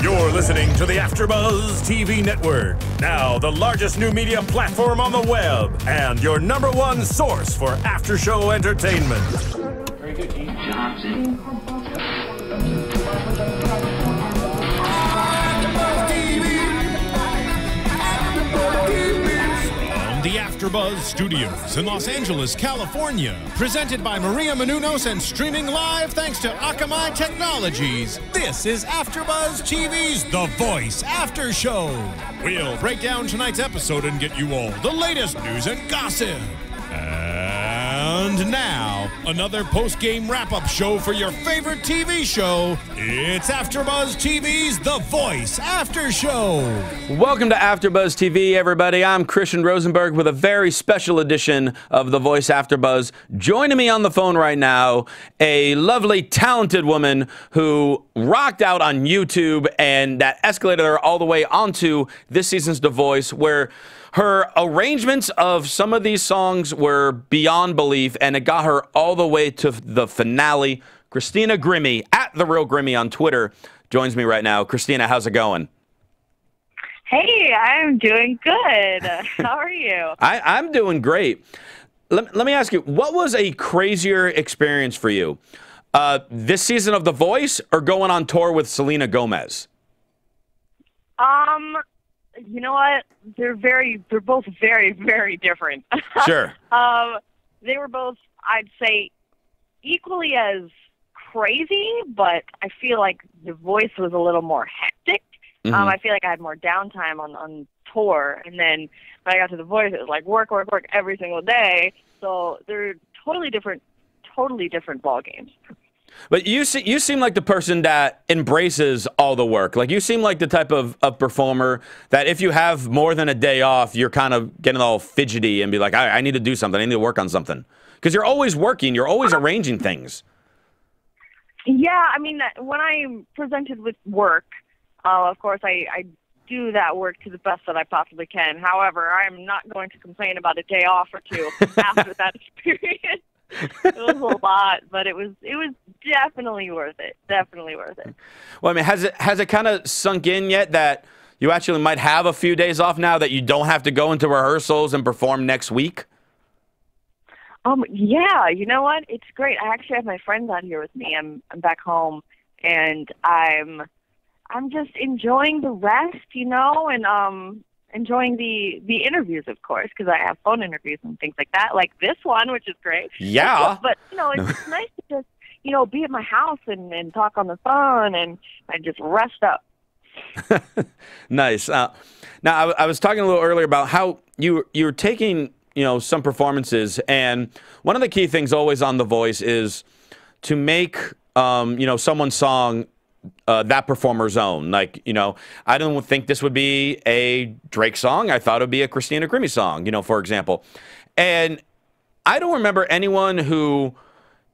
You're listening to the AFTERBUZZ TV network, now the largest new media platform on the web, and your #1 source for after-show entertainment. Very good, Keith Johnson. The AFTERBUZZ Studios in Los Angeles, California. Presented by Maria Menounos and streaming live thanks to Akamai Technologies. This is AFTERBUZZ TV's The Voice After Show. We'll break down tonight's episode and get you all the latest news and gossip. And now, another post-game wrap-up show for your favorite TV show. It's AFTERBUZZ TV's The Voice After Show. Welcome to AFTERBUZZ TV, everybody. I'm Christian Rosenberg with a very special edition of The Voice AFTERBUZZ. Joining me on the phone right now, a lovely, talented woman who rocked out on YouTube, and that escalated her all the way onto this season's The Voice, where her arrangements of some of these songs were beyond belief, and it got her all the way to the finale. Christina Grimmie, at The Real Grimmie on Twitter, joins me right now. Christina, how's it going? Hey, I'm doing good. How are you? I'm doing great. Let me ask you, what was a crazier experience for you? This season of The Voice or going on tour with Selena Gomez? You know what? They're both very, very different. Sure. They were both, I'd say, equally as crazy, but I feel like The Voice was a little more hectic. Mm-hmm. I feel like I had more downtime on tour, and then when I got to The Voice, it was like work every single day. So they're totally different ball games. But you seem like the person that embraces all the work. Like, you seem like the type of performer that if you have more than a day off, you're kind of getting all fidgety and be like, I need to do something. I need to work on something. Because you're always working. You're always arranging things. Yeah, I mean, when I'm presented with work, of course, I do that work to the best that I possibly can. However, I'm not going to complain about a day off or two after that experience. It was a lot, but it was definitely worth it. Definitely worth it. Well, I mean, has it kind of sunk in yet that you actually might have a few days off now that you don't have to go into rehearsals and perform next week? Yeah, you know what? It's great. I actually have my friends out here with me. I'm back home, and I'm just enjoying the rest, you know, and enjoying the interviews, of course, because I have phone interviews and things like that, like this one, which is great. Yeah. But, you know, it's just nice to just, you know, be at my house and talk on the phone and just rest up. Nice. Now, I was talking a little earlier about how you're taking, you know, some performances, and one of the key things always on The Voice is to make, you know, someone's song that performer's own. Like, you know, I don't think this would be a Drake song. I thought it would be a Christina Grimmie song, you know, for example. And I don't remember anyone who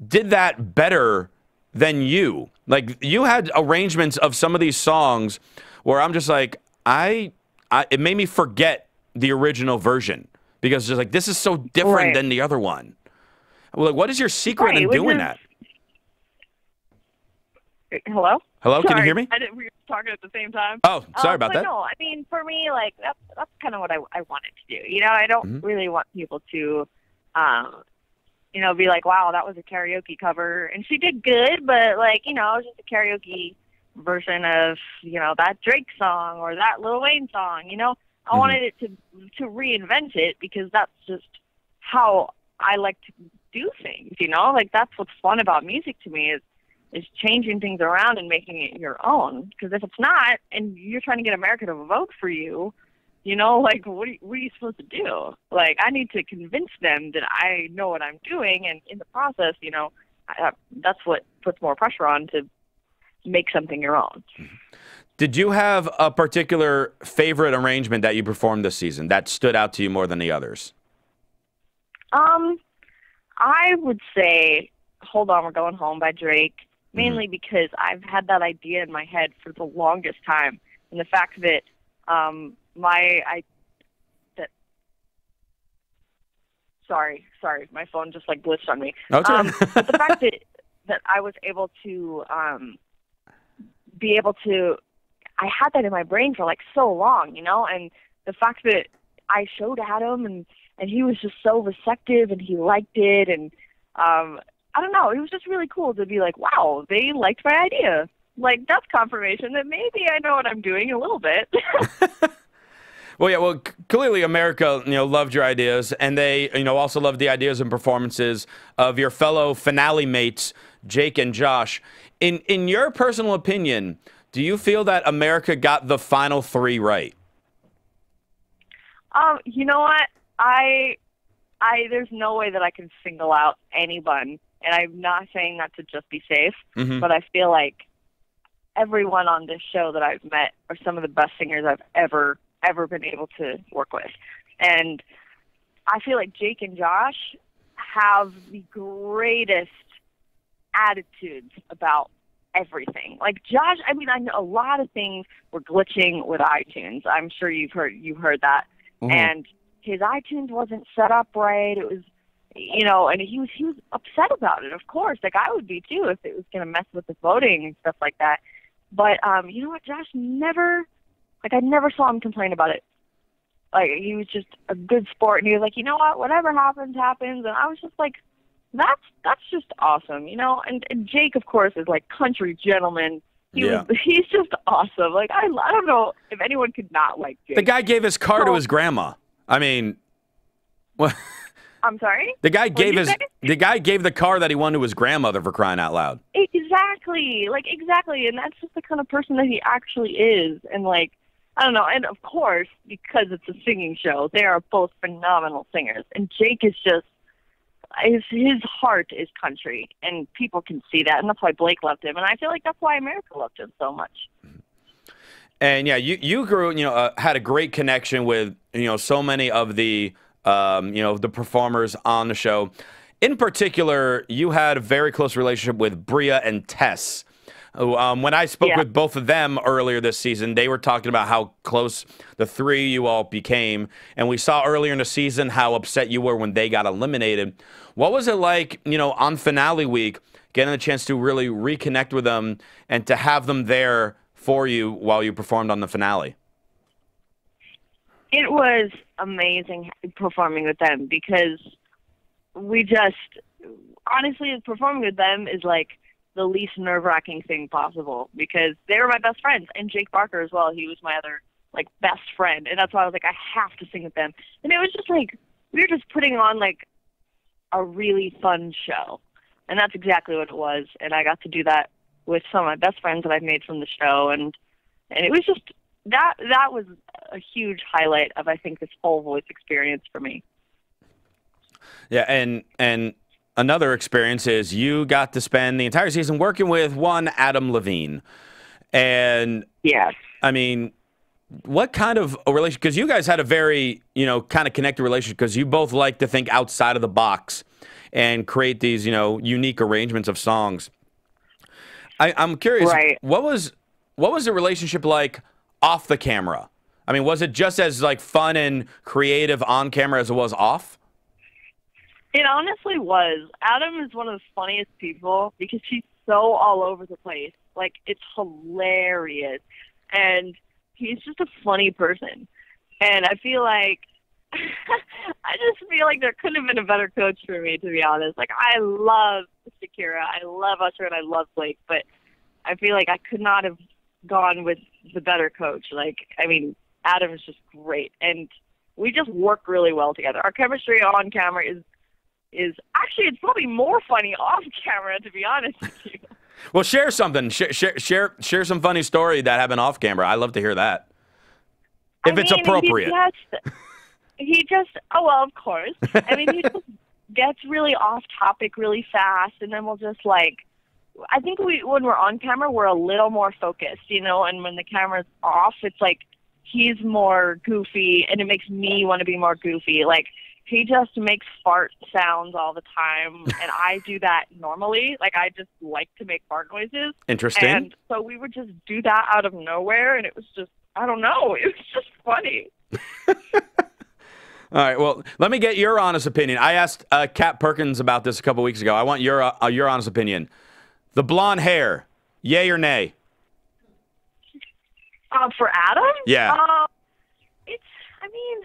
did that better than you. Like, you had arrangements of some of these songs where I'm just like, it made me forget the original version because it's just like, this is so different than the other one. Well, like, what is your secret in doing that? Hello? Hello, sorry, can you hear me? We were talking at the same time. Oh, sorry about that. No, I mean, for me, like, that's kind of what I wanted to do. You know, I don't really want people to, you know, be like, wow, that was a karaoke cover. And she did good, but, like, you know, it was just a karaoke version of, you know, that Drake song or that Lil Wayne song, you know? I wanted it to reinvent it because that's just how I like to do things, you know? Like, that's what's fun about music to me is changing things around and making it your own. Because if it's not, and you're trying to get America to vote for you, you know, like, what are you supposed to do? Like, I need to convince them that I know what I'm doing, and in the process, you know, that's what puts more pressure on to make something your own. Did you have a particular favorite arrangement that you performed this season that stood out to you more than the others? I would say Hold On, We're Going Home by Drake. Mainly because I've had that idea in my head for the longest time, and the fact that sorry, my phone just like glitched on me. But the fact that I was able to I had that in my brain for like so long, you know, and the fact that I showed Adam and he was just so receptive and he liked it. And I don't know, it was just really cool to be like, wow, they liked my idea. Like, that's confirmation that maybe I know what I'm doing a little bit. Well, yeah, well, clearly America, loved your ideas, and they, also loved the ideas and performances of your fellow finale mates, Jake and Josh. In your personal opinion, do you feel that America got the final 3 right? You know what? There's no way that I can single out anyone, and I'm not saying that to just be safe, but I feel like everyone on this show that I've met are some of the best singers I've ever been able to work with. And I feel like Jake and Josh have the greatest attitudes about everything. Like Josh, I mean, I know a lot of things were glitching with iTunes. I'm sure you've heard that. And his iTunes wasn't set up right. It was, and he was upset about it, of course. Like I would be too if it was going to mess with the voting and stuff like that. But you know what, Josh I never saw him complain about it. Like, he was just a good sport, and he was like, you know what, whatever happens, happens. And I was just like, that's just awesome, And Jake, of course, is like country gentleman. He's just awesome. Like, I don't know if anyone could not like Jake. The guy gave his car to his grandma. I mean, what? I'm sorry? The guy gave the car that he won to his grandmother, for crying out loud. Exactly. And that's just the kind of person that he actually is. And like, I don't know. And of course, because it's a singing show, they are both phenomenal singers. And Jake is just, his heart is country, and people can see that. And that's why Blake loved him. And I feel like that's why America loved him so much. And yeah, you grew, had a great connection with, so many of the, the performers on the show. In particular, you had a very close relationship with Bria and Tess. When I spoke with both of them earlier this season, they were talking about how close the 3 of you all became. And we saw earlier in the season how upset you were when they got eliminated. What was it like, on finale week, getting a chance to really reconnect with them and to have them there for you while you performed on the finale? It was amazing performing with them because honestly, performing with them is like the least nerve-wracking thing possible because they were my best friends, and Jake Barker as well. He was my other like best friend, and that's why I was like, I have to sing with them. And it was just like we were just putting on like a really fun show, and that's exactly what it was. And I got to do that with some of my best friends that I've made from the show, and it was just that was a huge highlight of, I think, this whole Voice experience for me. Yeah, and another experience is you got to spend the entire season working with one Adam Levine. And yes, I mean, what kind of a relationship? Because you guys had a very, kind of connected relationship because you both like to think outside of the box and create these, unique arrangements of songs. I'm curious, right. What was the relationship like off the camera? I mean, was it just as like fun and creative on camera as it was off? It honestly was. Adam is one of the funniest people because he's so all over the place. Like, it's hilarious. And he's just a funny person. And I feel like, I just feel like there couldn't have been a better coach for me, to be honest. Like, I love Shakira, I love Usher, and I love Blake. But I feel like I could not have gone with the better coach. Like, I mean, Adam is just great. And we just work really well together. Our chemistry on camera is actually, it's probably more funny off camera, to be honest with you. Well, share something. Share some funny story that happened off camera. I love to hear that. If it's appropriate. Oh, well, of course. I mean, he just gets really off topic really fast, and then we'll just like, I think when we're on camera, we're a little more focused, and when the camera's off, it's like he's more goofy, and it makes me want to be more goofy. Like, he just makes fart sounds all the time, and I do that normally. Like, I just like to make fart noises. Interesting. And so we would just do that out of nowhere, and it was just, I don't know, it was just funny. All right, well, let me get your honest opinion. I asked Kat Perkins about this a couple weeks ago. I want your honest opinion. The blonde hair, yay or nay? For Adam? Yeah. I mean,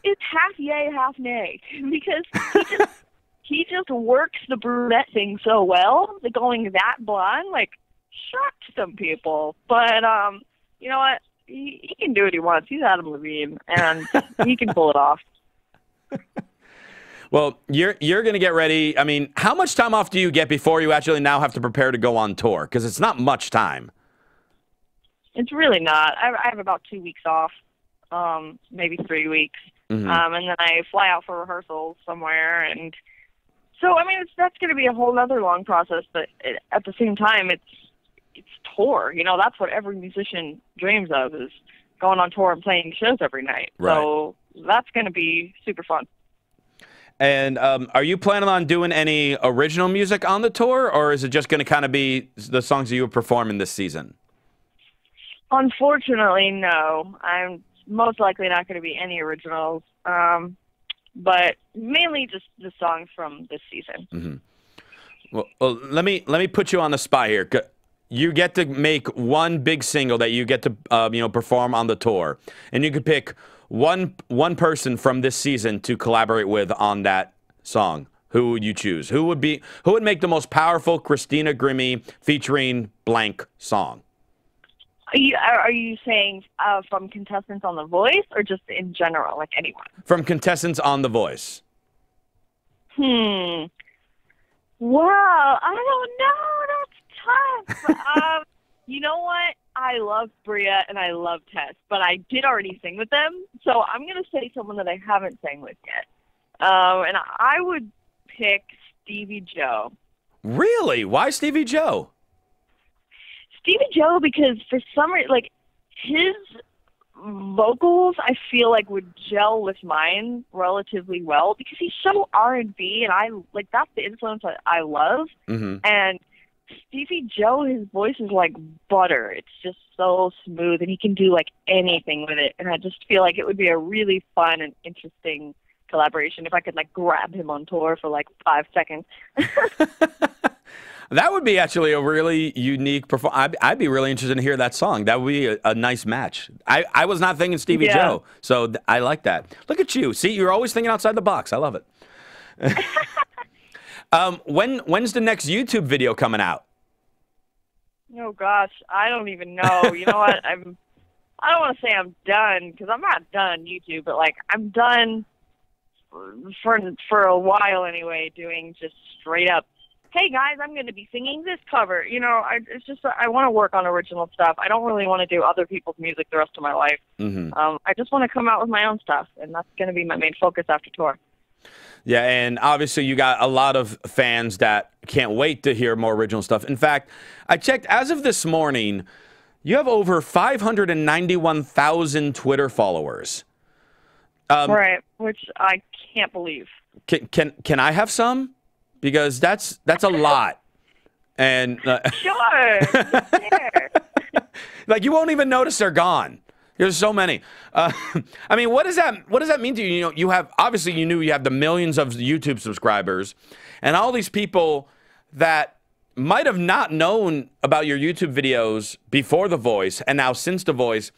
it's half yay, half nay. Because he just works the brunette thing so well that going that blonde, like, shocked some people. But, you know what? He can do what he wants. He's Adam Levine, and he can pull it off. Well, you're going to get ready. I mean, how much time off do you get before you actually now have to prepare to go on tour? Because it's not much time. It's really not. I have about 2 weeks off, maybe 3 weeks. Mm-hmm. And then I fly out for rehearsals somewhere. And so, I mean, that's going to be a whole other long process. But at the same time, it's tour. You know, that's what every musician dreams of, is going on tour and playing shows every night. Right. So that's going to be super fun. And are you planning on doing any original music on the tour, or is it just going to kind of be the songs that you were performing this season? Unfortunately, no. I'm most likely not going to be any originals, but mainly just the songs from this season. Mm-hmm. Well, let me put you on the spot here. You get to make one big single that you get to perform on the tour, and you could pick one person from this season to collaborate with on that song. Who would you choose? Who would make the most powerful Christina Grimmie featuring blank song? Are you saying from contestants on The Voice, or just in general, like anyone? From contestants on The Voice. Well, I don't know. That's tough. You know what? I love Bria and I love Tess, but I did already sing with them, so I'm going to say someone that I haven't sang with yet. And I would pick Stevie Joe. Really? Why Stevie Joe? Stevie Joe, because for some reason, like, his vocals, I feel like would gel with mine relatively well, because he's so R&B, and that's the influence that I love. Mm-hmm. And Stevie Joe, his voice is like butter. It's just so smooth, and he can do like anything with it. And I just feel like it would be a really fun and interesting collaboration if I could like grab him on tour for like 5 seconds. That would be actually a really unique performance. I'd be really interested to hear that song. That would be a nice match. I was not thinking Stevie Joe, so I like that. Look at you. See, you're always thinking outside the box. I love it. When's the next YouTube video coming out? Oh gosh, I don't even know. You know what? I don't want to say I'm done, because I'm not done YouTube, but like I'm done for a while anyway, doing just straight up, hey guys, I'm going to be singing this cover. You know, it's just I want to work on original stuff. I don't really want to do other people's music the rest of my life. Mm-hmm. I just want to come out with my own stuff, and that's going to be my main focus after tour. Yeah, and obviously you got a lot of fans that can't wait to hear more original stuff. In fact, I checked, as of this morning, you have over 591,000 Twitter followers. Right, which I can't believe. Can I have some? Because that's a lot. And sure. like, you won't even notice they're gone. There's so many. I mean, what does that mean to you? You know, you have, obviously you knew you have the millions of YouTube subscribers, and all these people that might have not known about your YouTube videos before The Voice, and now since The Voice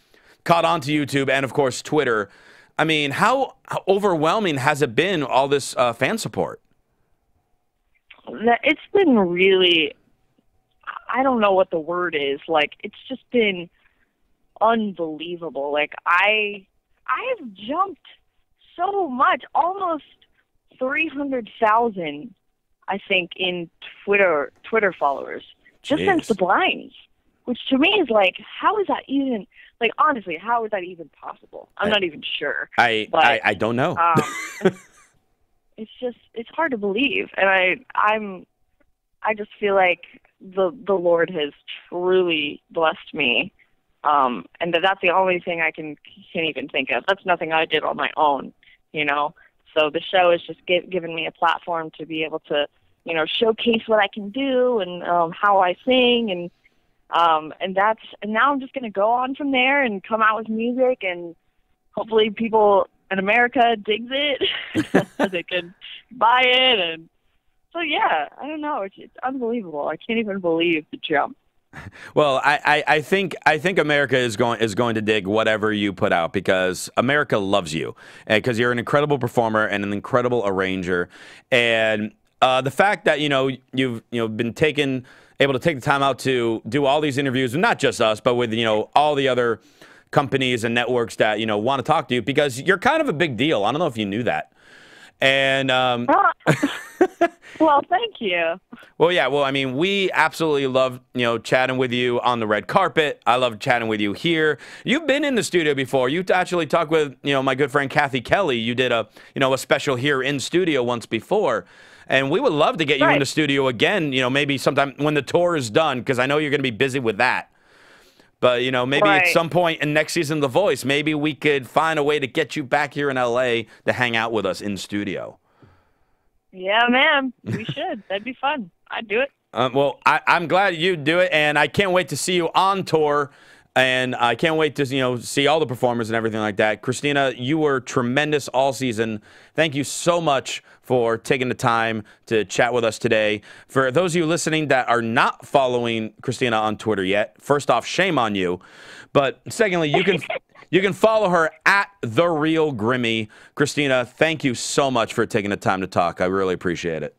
caught on to YouTube and of course Twitter. I mean, how overwhelming has it been, all this fan support? It's been really, I don't know what the word is. Like, it's just been unbelievable. Like, I've jumped so much, almost 300,000, I think, in Twitter followers just since the blinds, which to me is like, how is that even, like, honestly, how is that even possible? I'm not even sure. I don't know. It's hard to believe, and I just feel like the Lord has truly blessed me. And that's the only thing I can even think of. That's nothing I did on my own, you know. So the show has just given me a platform to be able to, you know, showcase what I can do and how I sing, and now I'm just going to go on from there and come out with music, and hopefully people in America digs it, so they can buy it, and so yeah, I don't know. It's unbelievable. I can't even believe the jump. Well, I think America is going to dig whatever you put out because America loves you, and because you're an incredible performer and an incredible arranger, and the fact that you've been able to take the time out to do all these interviews, not just us, but with all the other companies and networks that want to talk to you because you're kind of a big deal. I don't know if you knew that. And well, thank you. Well, yeah. Well, I mean, we absolutely love chatting with you on the red carpet. I love chatting with you here. You've been in the studio before. You actually talked with my good friend Kathy Kelly. You did a special here in studio once before, and we would love to get you in the studio again. Maybe sometime when the tour is done, because I know you're going to be busy with that. But, maybe at some point in next season of The Voice, maybe we could find a way to get you back here in L.A. to hang out with us in studio. Yeah, man. We should. That'd be fun. I'd do it. Well, I'm glad you'd do it, and I can't wait to see you on tour, and I can't wait to, see all the performers and everything like that. Christina, you were tremendous all season. Thank you so much for taking the time to chat with us today. For those of you listening that are not following Christina on Twitter yet, first off, shame on you. But secondly, you can follow her at The Real Grimmie. Christina, thank you so much for taking the time to talk. I really appreciate it.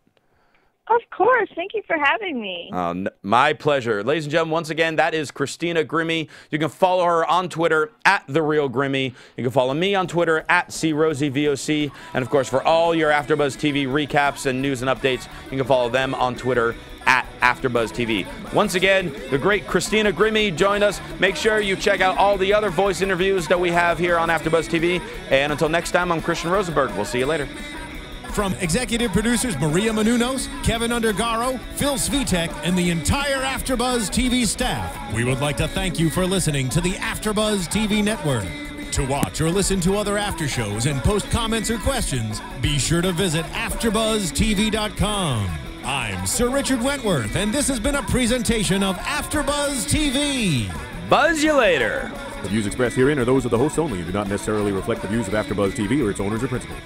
Of course. Thank you for having me. My pleasure. Ladies and gentlemen, once again, that is Christina Grimmie. You can follow her on Twitter at The Real Grimmie. You can follow me on Twitter at CRosieVOC. And, of course, for all your AfterBuzz TV recaps and news and updates, you can follow them on Twitter at AfterBuzz TV. Once again, the great Christina Grimmie joined us. Make sure you check out all the other voice interviews that we have here on AfterBuzz TV. And until next time, I'm Christian Rosenberg. We'll see you later. From executive producers Maria Menounos, Kevin Undergaro, Phil Svitek, and the entire AfterBuzz TV staff, we would like to thank you for listening to the AfterBuzz TV network. To watch or listen to other after shows and post comments or questions, be sure to visit AfterBuzzTV.com. I'm Sir Richard Wentworth, and this has been a presentation of AfterBuzz TV. Buzz you later. The views expressed herein are those of the hosts only and do not necessarily reflect the views of AfterBuzz TV or its owners or principals.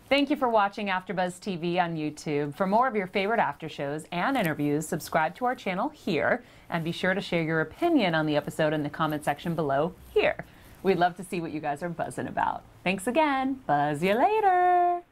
Thank you for watching AfterBuzz TV on YouTube. For more of your favorite after shows and interviews, subscribe to our channel here, and be sure to share your opinion on the episode in the comment section below here. We'd love to see what you guys are buzzing about. Thanks again. Buzz you later.